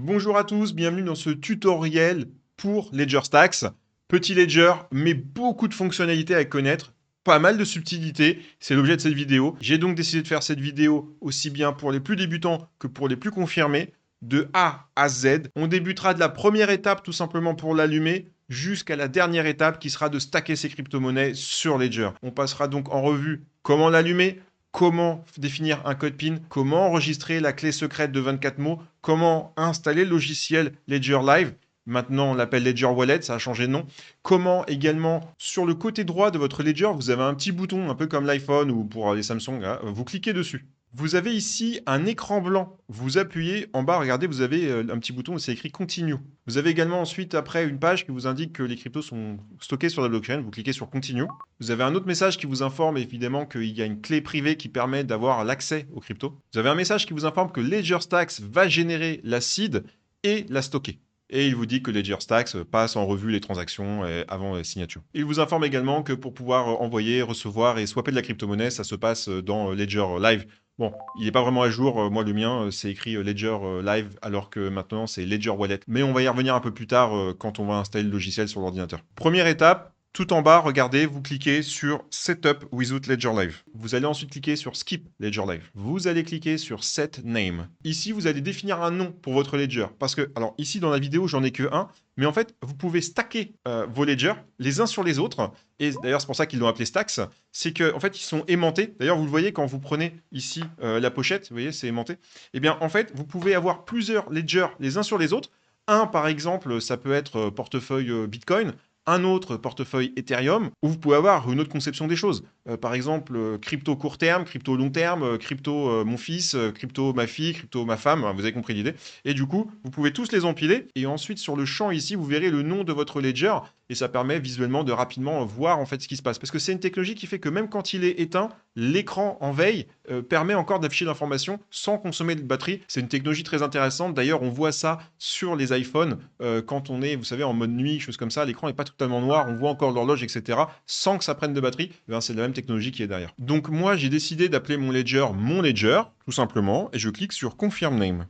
Bonjour à tous, bienvenue dans ce tutoriel pour Ledger Stacks. Petit ledger, mais beaucoup de fonctionnalités à connaître, pas mal de subtilités, c'est l'objet de cette vidéo. J'ai donc décidé de faire cette vidéo aussi bien pour les plus débutants que pour les plus confirmés, de A à Z. On débutera de la première étape tout simplement pour l'allumer, jusqu'à la dernière étape qui sera de stacker ses crypto-monnaies sur Ledger. On passera donc en revue comment l'allumer, comment définir un code PIN, comment enregistrer la clé secrète de 24 mots, comment installer le logiciel Ledger Live. Maintenant, on l'appelle Ledger Wallet, ça a changé de nom. Comment également, sur le côté droit de votre Ledger, vous avez un petit bouton, un peu comme l'iPhone ou pour les Samsung, là, vous cliquez dessus. Vous avez ici un écran blanc. Vous appuyez en bas, regardez, vous avez un petit bouton où c'est écrit Continue. Vous avez également ensuite, après, une page qui vous indique que les cryptos sont stockés sur la blockchain. Vous cliquez sur Continue. Vous avez un autre message qui vous informe évidemment qu'il y a une clé privée qui permet d'avoir l'accès aux cryptos. Vous avez un message qui vous informe que Ledger Stacks va générer la seed et la stocker. Et il vous dit que Ledger Stacks passe en revue les transactions avant signature. Il vous informe également que pour pouvoir envoyer, recevoir et swapper de la crypto-monnaie, ça se passe dans Ledger Live. Bon, il n'est pas vraiment à jour. Moi, le mien, c'est écrit Ledger Live, alors que maintenant, c'est Ledger Wallet. Mais on va y revenir un peu plus tard quand on va installer le logiciel sur l'ordinateur. Première étape, tout en bas, regardez, vous cliquez sur Setup without Ledger Live. Vous allez ensuite cliquer sur Skip Ledger Live. Vous allez cliquer sur Set Name. Ici, vous allez définir un nom pour votre ledger. Parce que, alors ici dans la vidéo, j'en ai que un. Mais en fait, vous pouvez stacker vos ledgers les uns sur les autres. Et d'ailleurs, c'est pour ça qu'ils l'ont appelé Stacks. C'est qu'en fait, ils sont aimantés. D'ailleurs, vous le voyez quand vous prenez ici la pochette. Vous voyez, c'est aimanté. Eh bien, en fait, vous pouvez avoir plusieurs ledgers les uns sur les autres. Un, par exemple, ça peut être portefeuille Bitcoin. Un autre portefeuille Ethereum, où vous pouvez avoir une autre conception des choses. Par exemple, crypto court terme, crypto long terme, crypto mon fils, crypto ma fille, crypto ma femme, vous avez compris l'idée. Et du coup, vous pouvez tous les empiler, et ensuite sur le champ ici, vous verrez le nom de votre ledger, et ça permet visuellement de rapidement voir en fait ce qui se passe. Parce que c'est une technologie qui fait que même quand il est éteint, l'écran en veille permet encore d'afficher l'information sans consommer de batterie. C'est une technologie très intéressante. D'ailleurs, on voit ça sur les iPhones quand on est, vous savez, en mode nuit, choses comme ça. L'écran n'est pas totalement noir, on voit encore l'horloge, etc. Sans que ça prenne de batterie. C'est la même technologie qui est derrière. Donc moi, j'ai décidé d'appeler mon ledger, tout simplement, et je clique sur Confirm Name.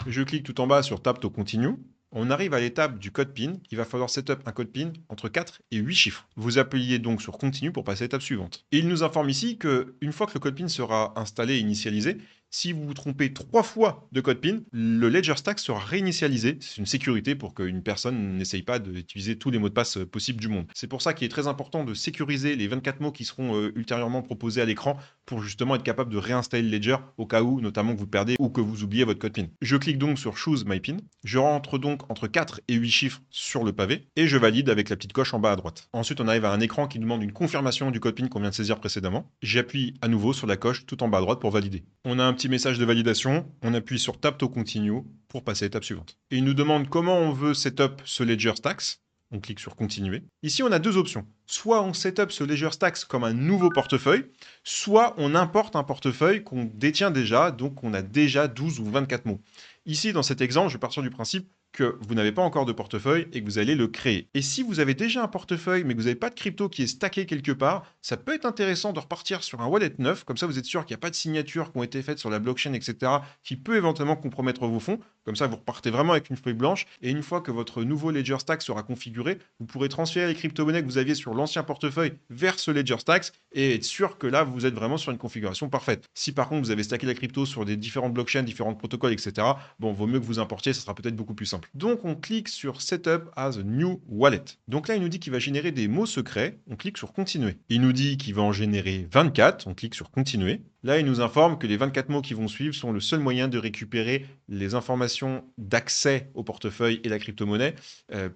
Je clique tout en bas sur Tap to Continue. On arrive à l'étape du code PIN. Il va falloir setup un code PIN entre 4 et 8 chiffres. Vous appuyez donc sur Continue pour passer à l'étape suivante. Et il nous informe ici qu'une fois que le code PIN sera installé et initialisé, si vous vous trompez 3 fois de code PIN, le Ledger Stack sera réinitialisé. C'est une sécurité pour qu'une personne n'essaye pas d'utiliser tous les mots de passe possibles du monde. C'est pour ça qu'il est très important de sécuriser les 24 mots qui seront ultérieurement proposés à l'écran pour justement être capable de réinstaller le Ledger au cas où, notamment que vous perdez ou que vous oubliez votre code PIN. Je clique donc sur Choose My PIN. Je rentre donc entre 4 et 8 chiffres sur le pavé et je valide avec la petite coche en bas à droite. Ensuite, on arrive à un écran qui demande une confirmation du code PIN qu'on vient de saisir précédemment. J'appuie à nouveau sur la coche tout en bas à droite pour valider. On a un petit message de validation. On appuie sur Tap to Continue pour passer à l'étape suivante. Et il nous demande comment on veut setup ce Ledger Stacks. On clique sur Continuer. Ici, on a deux options. Soit on setup ce Ledger Stacks comme un nouveau portefeuille, soit on importe un portefeuille qu'on détient déjà, donc on a déjà 12 ou 24 mots. Ici, dans cet exemple, je vais partir du principe que vous n'avez pas encore de portefeuille et que vous allez le créer. Et si vous avez déjà un portefeuille mais que vous n'avez pas de crypto qui est stacké quelque part, ça peut être intéressant de repartir sur un wallet neuf, comme ça vous êtes sûr qu'il n'y a pas de signatures qui ont été faites sur la blockchain, etc., qui peut éventuellement compromettre vos fonds. Comme ça, vous repartez vraiment avec une feuille blanche. Et une fois que votre nouveau Ledger Stack sera configuré, vous pourrez transférer les crypto-monnaies que vous aviez sur l'ancien portefeuille vers ce Ledger Stacks et être sûr que là, vous êtes vraiment sur une configuration parfaite. Si par contre, vous avez stacké la crypto sur des différentes blockchains, différents protocoles, etc., bon, vaut mieux que vous importiez, ça sera peut-être beaucoup plus simple. Donc, on clique sur Setup as a new wallet. Donc là, il nous dit qu'il va générer des mots secrets. On clique sur Continuer. Il nous dit qu'il va en générer 24. On clique sur Continuer. Là, il nous informe que les 24 mots qui vont suivre sont le seul moyen de récupérer les informations d'accès au portefeuille et la crypto-monnaie,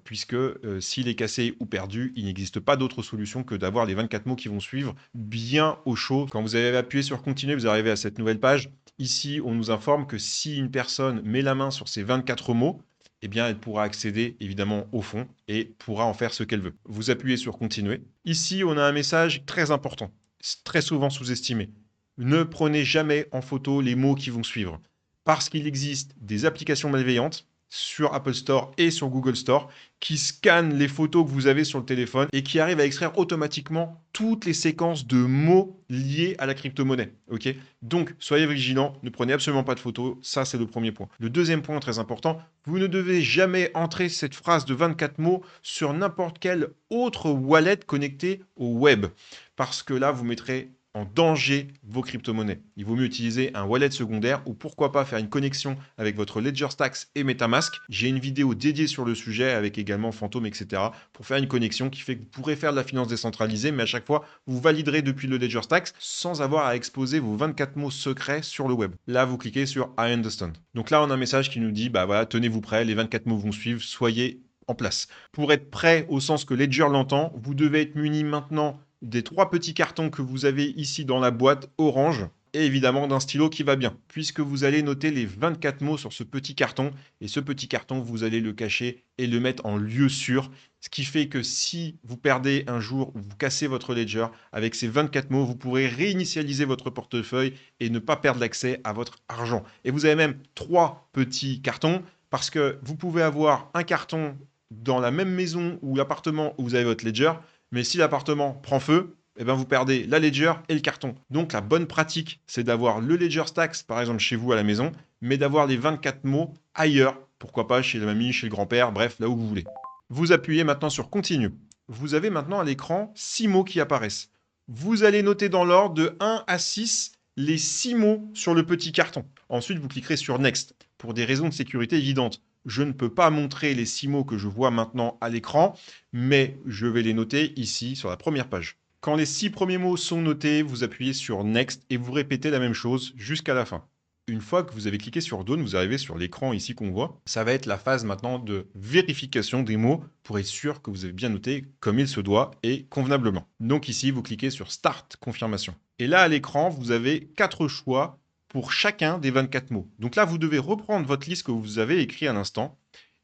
puisque s'il est cassé ou perdu, il n'existe pas d'autre solution que d'avoir les 24 mots qui vont suivre bien au chaud. Quand vous avez appuyé sur Continuer, vous arrivez à cette nouvelle page. Ici, on nous informe que si une personne met la main sur ces 24 mots, eh bien, elle pourra accéder évidemment au fond et pourra en faire ce qu'elle veut. Vous appuyez sur Continuer. Ici, on a un message très important, très souvent sous-estimé. Ne prenez jamais en photo les mots qui vont suivre. Parce qu'il existe des applications malveillantes sur Apple Store et sur Google Store, qui scanne les photos que vous avez sur le téléphone et qui arrive à extraire automatiquement toutes les séquences de mots liés à la crypto-monnaie. Ok, donc, soyez vigilants, ne prenez absolument pas de photos, ça c'est le premier point. Le deuxième point très important, vous ne devez jamais entrer cette phrase de 24 mots sur n'importe quelle autre wallet connectée au web, parce que là, vous mettrez en danger vos crypto-monnaies. Il vaut mieux utiliser un wallet secondaire ou pourquoi pas faire une connexion avec votre Ledger Stacks et MetaMask. J'ai une vidéo dédiée sur le sujet avec également Phantom, etc. pour faire une connexion qui fait que vous pourrez faire de la finance décentralisée, mais à chaque fois, vous validerez depuis le Ledger Stacks sans avoir à exposer vos 24 mots secrets sur le web. Là, vous cliquez sur I understand. Donc là, on a un message qui nous dit, bah voilà, tenez-vous prêts, les 24 mots vont suivre, soyez en place. Pour être prêt au sens que Ledger l'entend, vous devez être muni maintenant des 3 petits cartons que vous avez ici dans la boîte orange et évidemment d'un stylo qui va bien, puisque vous allez noter les 24 mots sur ce petit carton et ce petit carton, vous allez le cacher et le mettre en lieu sûr, ce qui fait que si vous perdez un jour ou vous cassez votre ledger, avec ces 24 mots, vous pourrez réinitialiser votre portefeuille et ne pas perdre l'accès à votre argent. Et vous avez même 3 petits cartons, parce que vous pouvez avoir un carton dans la même maison ou l'appartement où vous avez votre ledger, mais si l'appartement prend feu, eh ben vous perdez la ledger et le carton. Donc la bonne pratique, c'est d'avoir le Ledger Stacks, par exemple chez vous à la maison, mais d'avoir les 24 mots ailleurs. Pourquoi pas chez la mamie, chez le grand-père, bref, là où vous voulez. Vous appuyez maintenant sur Continue. Vous avez maintenant à l'écran 6 mots qui apparaissent. Vous allez noter dans l'ordre de 1 à 6 les 6 mots sur le petit carton. Ensuite, vous cliquerez sur Next. Pour des raisons de sécurité évidentes, je ne peux pas montrer les 6 mots que je vois maintenant à l'écran, mais je vais les noter ici sur la première page. Quand les 6 premiers mots sont notés, vous appuyez sur Next et vous répétez la même chose jusqu'à la fin. Une fois que vous avez cliqué sur Done, vous arrivez sur l'écran ici qu'on voit. Ça va être la phase maintenant de vérification des mots pour être sûr que vous avez bien noté comme il se doit et convenablement. Donc ici, vous cliquez sur Start Confirmation. Et là, à l'écran, vous avez 4 choix pour chacun des 24 mots. Donc là, vous devez reprendre votre liste que vous avez écrite à l'instant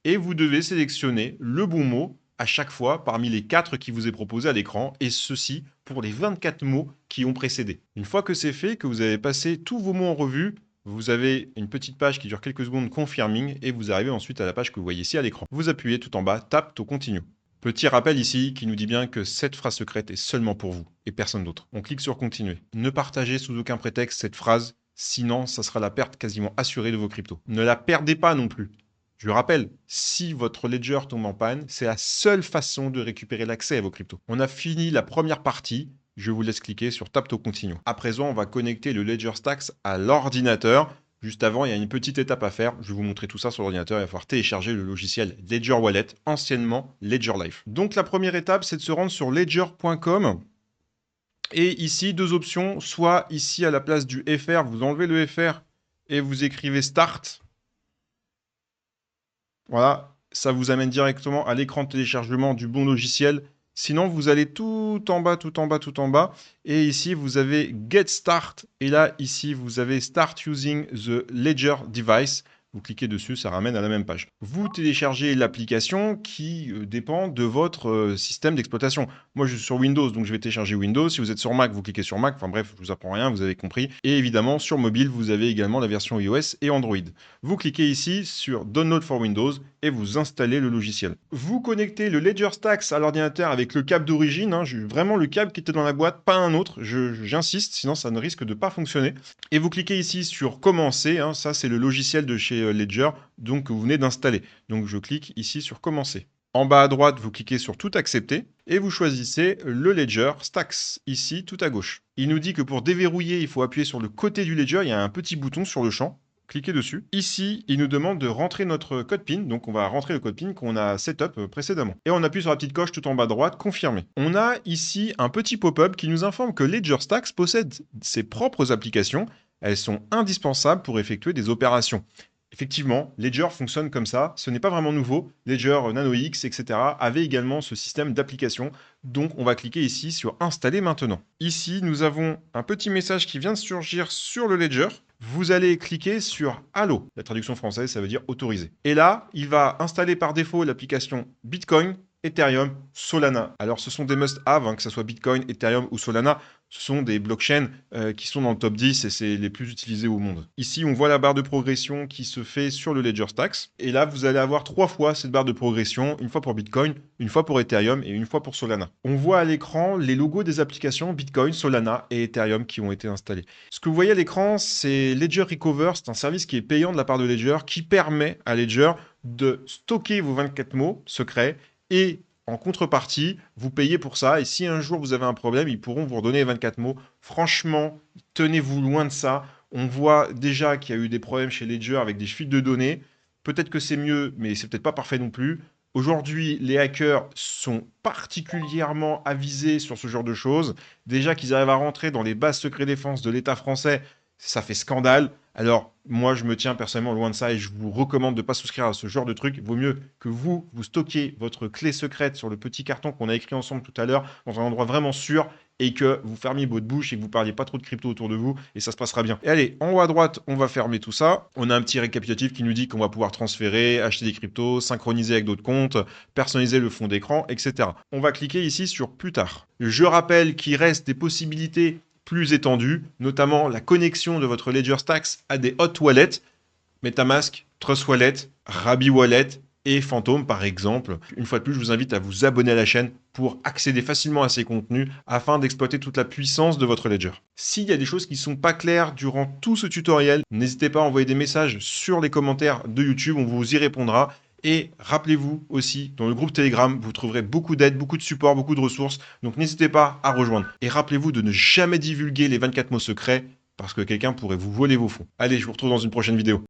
et vous devez sélectionner le bon mot à chaque fois parmi les 4 qui vous est proposé à l'écran, et ceci pour les 24 mots qui ont précédé. Une fois que c'est fait, que vous avez passé tous vos mots en revue, vous avez une petite page qui dure quelques secondes, Confirming, et vous arrivez ensuite à la page que vous voyez ici à l'écran. Vous appuyez tout en bas, Tap to Continue. Petit rappel ici qui nous dit bien que cette phrase secrète est seulement pour vous et personne d'autre. On clique sur Continuer. Ne partagez sous aucun prétexte cette phrase, sinon ça sera la perte quasiment assurée de vos cryptos. Ne la perdez pas non plus. Je rappelle, si votre ledger tombe en panne, c'est la seule façon de récupérer l'accès à vos cryptos. On a fini la première partie. Je vous laisse cliquer sur Tap to Continue. À présent, on va connecter le Ledger Stacks à l'ordinateur. Juste avant, il y a une petite étape à faire. Je vais vous montrer tout ça sur l'ordinateur. Il va falloir télécharger le logiciel Ledger Wallet, anciennement Ledger Life. Donc la première étape, c'est de se rendre sur ledger.com. Et ici, 2 options. Soit ici, à la place du FR, vous enlevez le FR et vous écrivez Start. Voilà, ça vous amène directement à l'écran de téléchargement du bon logiciel. Sinon, vous allez tout en bas, tout en bas, tout en bas. Et ici, vous avez Get Start. Et là, ici, vous avez Start Using the Ledger Device. Vous cliquez dessus, ça ramène à la même page. Vous téléchargez l'application qui dépend de votre système d'exploitation. Moi, je suis sur Windows, donc je vais télécharger Windows. Si vous êtes sur Mac, vous cliquez sur Mac. Enfin bref, je vous apprends rien, vous avez compris. Et évidemment, sur mobile, vous avez également la version iOS et Android. Vous cliquez ici sur Download for Windows et vous installez le logiciel. Vous connectez le Ledger Stacks à l'ordinateur avec le câble d'origine. Vraiment le câble qui était dans la boîte, pas un autre. J'insiste, sinon ça ne risque de pas fonctionner. Et vous cliquez ici sur Commencer. Ça, c'est le logiciel de chez Ledger, donc que vous venez d'installer. Donc je clique ici sur Commencer. En bas à droite, vous cliquez sur Tout accepter et vous choisissez le Ledger Stacks, ici tout à gauche. Il nous dit que pour déverrouiller, il faut appuyer sur le côté du Ledger, il y a un petit bouton sur le champ. Cliquez dessus. Ici, il nous demande de rentrer notre code PIN. Donc, on va rentrer le code PIN qu'on a setup précédemment. Et on appuie sur la petite coche tout en bas à droite, confirmer. On a ici un petit pop-up qui nous informe que Ledger Stacks possède ses propres applications. Elles sont indispensables pour effectuer des opérations. Effectivement, Ledger fonctionne comme ça. Ce n'est pas vraiment nouveau. Ledger, NanoX, etc. avait également ce système d'application. Donc, on va cliquer ici sur Installer maintenant. Ici, nous avons un petit message qui vient de surgir sur le Ledger. Vous allez cliquer sur Allo. La traduction française, ça veut dire autoriser. Et là, il va installer par défaut l'application Bitcoin Ethereum, Solana. Alors, ce sont des must-have, que ce soit Bitcoin, Ethereum ou Solana. Ce sont des blockchains qui sont dans le top 10 et c'est les plus utilisés au monde. Ici, on voit la barre de progression qui se fait sur le Ledger Stacks. Et là, vous allez avoir 3 fois cette barre de progression, une fois pour Bitcoin, une fois pour Ethereum et une fois pour Solana. On voit à l'écran les logos des applications Bitcoin, Solana et Ethereum qui ont été installés. Ce que vous voyez à l'écran, c'est Ledger Recover. C'est un service qui est payant de la part de Ledger qui permet à Ledger de stocker vos 24 mots secrets et en contrepartie, vous payez pour ça. Et si un jour vous avez un problème, ils pourront vous redonner les 24 mots. Franchement, tenez-vous loin de ça. On voit déjà qu'il y a eu des problèmes chez Ledger avec des fuites de données. Peut-être que c'est mieux, mais c'est peut-être pas parfait non plus. Aujourd'hui, les hackers sont particulièrement avisés sur ce genre de choses. Déjà qu'ils arrivent à rentrer dans les bases secrets défense de l'État français, ça fait scandale. Alors, moi, je me tiens personnellement loin de ça et je vous recommande de ne pas souscrire à ce genre de truc. Il vaut mieux que vous stockiez votre clé secrète sur le petit carton qu'on a écrit ensemble tout à l'heure dans un endroit vraiment sûr et que vous fermiez votre bouche et que vous parliez pas trop de crypto autour de vous et ça se passera bien. Et allez, en haut à droite, on va fermer tout ça. On a un petit récapitulatif qui nous dit qu'on va pouvoir transférer, acheter des cryptos, synchroniser avec d'autres comptes, personnaliser le fond d'écran, etc. On va cliquer ici sur plus tard. Je rappelle qu'il reste des possibilités plus étendues, notamment la connexion de votre Ledger Stacks à des hot wallets, MetaMask, Trust Wallet, Rabi Wallet et Phantom par exemple. Une fois de plus, je vous invite à vous abonner à la chaîne pour accéder facilement à ces contenus afin d'exploiter toute la puissance de votre Ledger. S'il y a des choses qui ne sont pas claires durant tout ce tutoriel, n'hésitez pas à envoyer des messages sur les commentaires de YouTube, on vous y répondra. Et rappelez-vous aussi, dans le groupe Telegram, vous trouverez beaucoup d'aide, beaucoup de support, beaucoup de ressources. Donc n'hésitez pas à rejoindre. Et rappelez-vous de ne jamais divulguer les 24 mots secrets parce que quelqu'un pourrait vous voler vos fonds. Allez, je vous retrouve dans une prochaine vidéo.